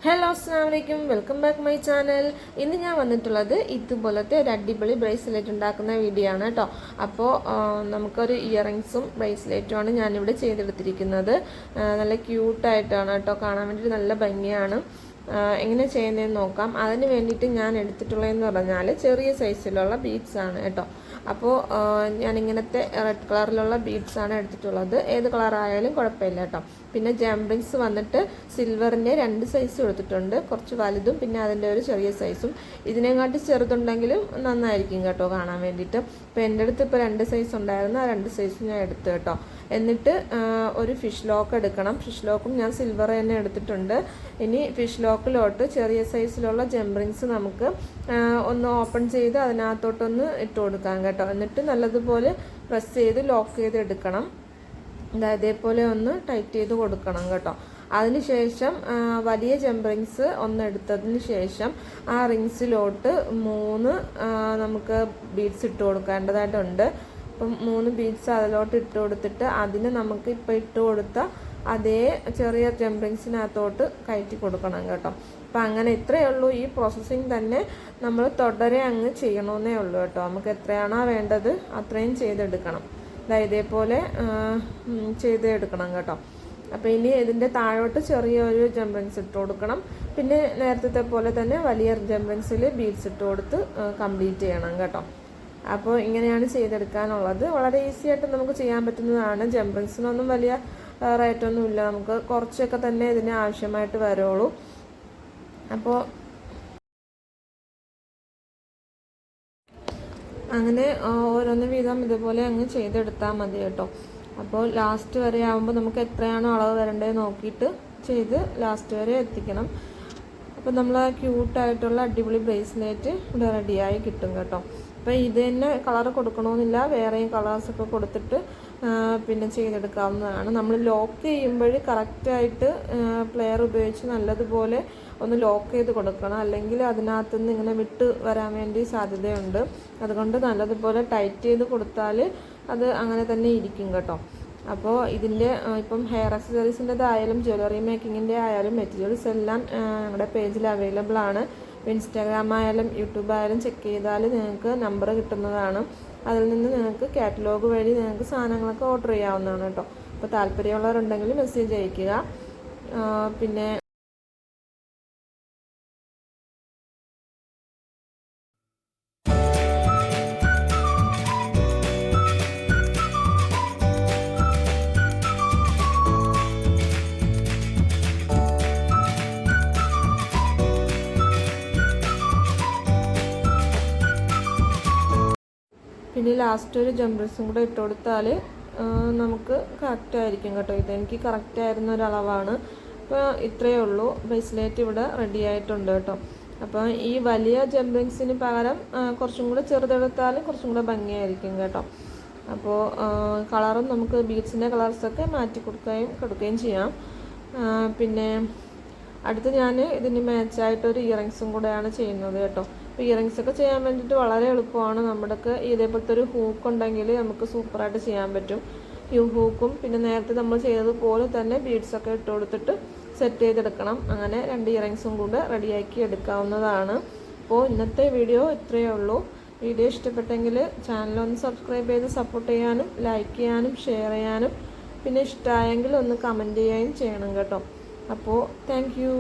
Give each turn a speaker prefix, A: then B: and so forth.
A: Hello അസ്സലാമലൈക്കും, welcome back my channel. ഇന്ന് ഞാൻ വന്നിട്ടുള്ളത് ഇതുപോലത്തെ ഒരു അടിപൊളി ബ്രേസ്ലെറ്റ് ഉണ്ടാക്കുന്ന വീഡിയോ ആണ് കേട്ടോ. അപ്പോൾ നമുക്കൊരു ഇയറിങ്സും ബ്രേസ്ലെറ്റുമാണ് ഞാനിവിടെ ചെയ്തെടുത്തിരിക്കുന്നത്. നല്ല ക്യൂട്ടായിട്ടാണ് കേട്ടോ, കാണാൻ വേണ്ടിയിട്ട് നല്ല ഭംഗിയാണ്. എങ്ങനെ ചെയ്യുന്നതെന്ന് നോക്കാം. അതിന് വേണ്ടിയിട്ട് ഞാൻ എടുത്തിട്ടുള്ളതെന്ന് പറഞ്ഞാൽ ചെറിയ സൈസിലുള്ള ബീഡ്സ് ആണ് കേട്ടോ. അപ്പോൾ ഞാനിങ്ങനത്തെ റെഡ് കളറിലുള്ള ബീഡ്സ് ആണ് എടുത്തിട്ടുള്ളത്. ഏത് കളറായാലും കുഴപ്പമില്ല കേട്ടോ. പിന്നെ ജംറിങ്സ് വന്നിട്ട് സിൽവറിൻ്റെ 2 സൈസ് എടുത്തിട്ടുണ്ട്, കുറച്ച് വലുതും പിന്നെ അതിൻ്റെ ഒരു ചെറിയ സൈസും. ഇതിനെക്കാട്ടി ചെറുതുണ്ടെങ്കിലും നന്നായിരിക്കും കേട്ടോ കാണാൻ വേണ്ടിയിട്ട്. ഇപ്പോൾ എൻ്റെ അടുത്ത് ഇപ്പോൾ 2 സൈസ് ഉണ്ടായിരുന്നു, ആ 2 സൈസ് ഞാൻ എടുത്തു കേട്ടോ. എന്നിട്ട് ഒരു ഫിഷ് ലോക്ക് എടുക്കണം. ഫിഷ് ലോക്കും ഞാൻ സിൽവർ തന്നെ എടുത്തിട്ടുണ്ട്. ഇനി ഫിഷ് ലോക്കിലോട്ട് ചെറിയ സൈസിലുള്ള ജംറിങ്സ് നമുക്ക് ഒന്ന് ഓപ്പൺ ചെയ്ത് അതിനകത്തോട്ടൊന്ന് ഇട്ട് കൊടുക്കാം കേട്ടോ. എന്നിട്ട് നല്ലതുപോലെ പ്രസ് ചെയ്ത് ലോക്ക് ചെയ്ത് എടുക്കണം. ഇതേപോലെ ഒന്ന് ടൈറ്റ് ചെയ്ത് കൊടുക്കണം കേട്ടോ. അതിനുശേഷം വലിയ ജംറിങ്സ് ഒന്ന് എടുത്തതിന് ശേഷം ആ റിങ്സിലോട്ട് 3 നമുക്ക് ബീഡ്സ് ഇട്ട് കൊടുക്കേണ്ടതായിട്ടുണ്ട്. അപ്പം 3 ബീഡ്സ് അതിലോട്ട് ഇട്ട് കൊടുത്തിട്ട് അതിന് നമുക്ക് ഇപ്പോൾ ഇട്ട് കൊടുത്ത അതേ ചെറിയ ജംറിങ്സിനകത്തോട്ട് കയറ്റി കൊടുക്കണം കേട്ടോ. അപ്പം അങ്ങനെ ഇത്രയേ ഉള്ളൂ. ഈ പ്രോസസ്സിങ് തന്നെ നമ്മൾ തുടരെ അങ്ങ് ചെയ്യണമെന്നേ ഉള്ളൂ കേട്ടോ. നമുക്ക് എത്രയാണോ വേണ്ടത് അത്രയും ചെയ്തെടുക്കണം. ഇതേപോലെ ചെയ്തെടുക്കണം കേട്ടോ. അപ്പോൾ ഇനി ഇതിൻ്റെ താഴോട്ട് ചെറിയൊരു ജംറിങ്സ് ഇട്ട് കൊടുക്കണം. പിന്നെ നേരത്തെ പോലെ തന്നെ വലിയ ജംറിങ്സിൽ ബീഡ്സ് ഇട്ട് കൊടുത്ത് കംപ്ലീറ്റ് ചെയ്യണം കേട്ടോ. അപ്പോൾ ഇങ്ങനെയാണ് ചെയ്തെടുക്കാനുള്ളത്. വളരെ ഈസി ആയിട്ട് നമുക്ക് ചെയ്യാൻ പറ്റുന്നതാണ്. ജംറിങ്സിനൊന്നും വലിയ റേറ്റൊന്നുമില്ല, നമുക്ക് കുറച്ചൊക്കെ തന്നെ ഇതിന് ആവശ്യമായിട്ട് വരുള്ളൂ. അപ്പോൾ അങ്ങനെ ഓരോന്ന് വീതം ഇതുപോലെ അങ്ങ് ചെയ്തെടുത്താൽ മതി കേട്ടോ. അപ്പോൾ ലാസ്റ്റ് വരെ ആകുമ്പോൾ നമുക്ക് എത്രയാണോ അളവ് വരേണ്ടത് നോക്കിയിട്ട് ചെയ്ത് ലാസ്റ്റ് വരെ എത്തിക്കണം. അപ്പോൾ നമ്മൾ ആ ക്യൂട്ടായിട്ടുള്ള അടിപൊളി ബ്രേസ്ലെറ്റ് ഇവിടെ റെഡിയായി കിട്ടും കേട്ടോ. അപ്പോൾ ഇത് തന്നെ കളർ കൊടുക്കണമെന്നില്ല, വേറെയും കളേഴ്സൊക്കെ കൊടുത്തിട്ട് പിന്നെ ചെയ്തെടുക്കാവുന്നതാണ്. നമ്മൾ ലോക്ക് ചെയ്യുമ്പോൾ കറക്റ്റായിട്ട് പ്ലെയർ ഉപയോഗിച്ച് നല്ലതുപോലെ ഒന്ന് ലോക്ക് ചെയ്ത് കൊടുക്കണം, അല്ലെങ്കിൽ അതിനകത്തുനിന്ന് ഇങ്ങനെ വിട്ട് വരാൻ വേണ്ടി സാധ്യതയുണ്ട്. അതുകൊണ്ട് നല്ലതുപോലെ ടൈറ്റ് ചെയ്ത് കൊടുത്താൽ അത് അങ്ങനെ തന്നെ ഇരിക്കും കേട്ടോ. അപ്പോൾ ഇതിൻ്റെ ഇപ്പം ഹെയർ അക്സസറീസിൻ്റെതായാലും ജ്വല്ലറി മേക്കിങ്ങിൻ്റെ ആയാലും മെറ്റീരിയൽസ് എല്ലാം ഞങ്ങളുടെ പേജിൽ അവൈലബിൾ ആണ്. ഇൻസ്റ്റാഗ്രാം ആയാലും യൂട്യൂബ് ആയാലും ചെക്ക് ചെയ്താൽ നിങ്ങൾക്ക് നമ്പർ കിട്ടുന്നതാണ്. അതിൽ നിന്ന് നിങ്ങൾക്ക് കാറ്റലോഗ് വഴി നിങ്ങൾക്ക് സാധനങ്ങളൊക്കെ ഓർഡർ ചെയ്യാവുന്നതാണ് കേട്ടോ. അപ്പോൾ താല്പര്യമുള്ളവരുണ്ടെങ്കിൽ മെസ്സേജ് അയയ്ക്കുക. പിന്നെ പിന്നെ ലാസ്റ്റ് ഒരു ജംറിങ്സും കൂടെ ഇട്ട് കൊടുത്താൽ നമുക്ക് കറക്റ്റായിരിക്കും കേട്ടോ. ഇതെനിക്ക് കറക്റ്റായിരുന്ന ഒരളവാണ്. അപ്പോൾ ഇത്രയേ ഉള്ളൂ. ബ്രേസ്ലെറ്റ് ഇവിടെ റെഡി ആയിട്ടുണ്ട് കേട്ടോ. അപ്പോൾ ഈ വലിയ ജംറിങ്സിന് പകരം കുറച്ചും കൂടെ ചെറുതെടുത്താൽ കുറച്ചും കൂടെ ഭംഗിയായിരിക്കും കേട്ടോ. അപ്പോൾ കളറും നമുക്ക് ബീഡ്സിൻ്റെ കളേഴ്സൊക്കെ മാറ്റി കൊടുക്കുകയും ചെയ്യാം. പിന്നെ അടുത്ത് ഞാൻ ഇതിന് മാച്ചായിട്ടൊരു ഇയറിങ്സും കൂടെയാണ് ചെയ്യുന്നത് കേട്ടോ. അപ്പോൾ ഇയറിങ്സൊക്കെ ചെയ്യാൻ വേണ്ടിയിട്ട് വളരെ എളുപ്പമാണ്. നമ്മുടെയൊക്കെ ഇതേപോലത്തെ ഒരു ഹൂക്ക് ഉണ്ടെങ്കിൽ നമുക്ക് സൂപ്പറായിട്ട് ചെയ്യാൻ പറ്റും. ഈ ഹൂക്കും പിന്നെ നേരത്തെ നമ്മൾ ചെയ്തതുപോലെ തന്നെ ബീഡ്സൊക്കെ ഇട്ട് കൊടുത്തിട്ട് സെറ്റ് ചെയ്തെടുക്കണം. അങ്ങനെ 2 ഇയറിങ്സും കൂടെ റെഡിയാക്കി എടുക്കാവുന്നതാണ്. അപ്പോൾ ഇന്നത്തെ വീഡിയോ ഇത്രയേ ഉള്ളൂ. വീഡിയോ ഇഷ്ടപ്പെട്ടെങ്കിൽ ചാനലൊന്ന് സബ്സ്ക്രൈബ് ചെയ്ത് സപ്പോർട്ട് ചെയ്യാനും ലൈക്ക് ചെയ്യാനും ഷെയർ ചെയ്യാനും പിന്നെ ഇഷ്ടമായെങ്കിൽ ഒന്ന് കമൻറ്റ് ചെയ്യുകയും ചെയ്യണം കേട്ടോ. അപ്പോൾ താങ്ക് യു.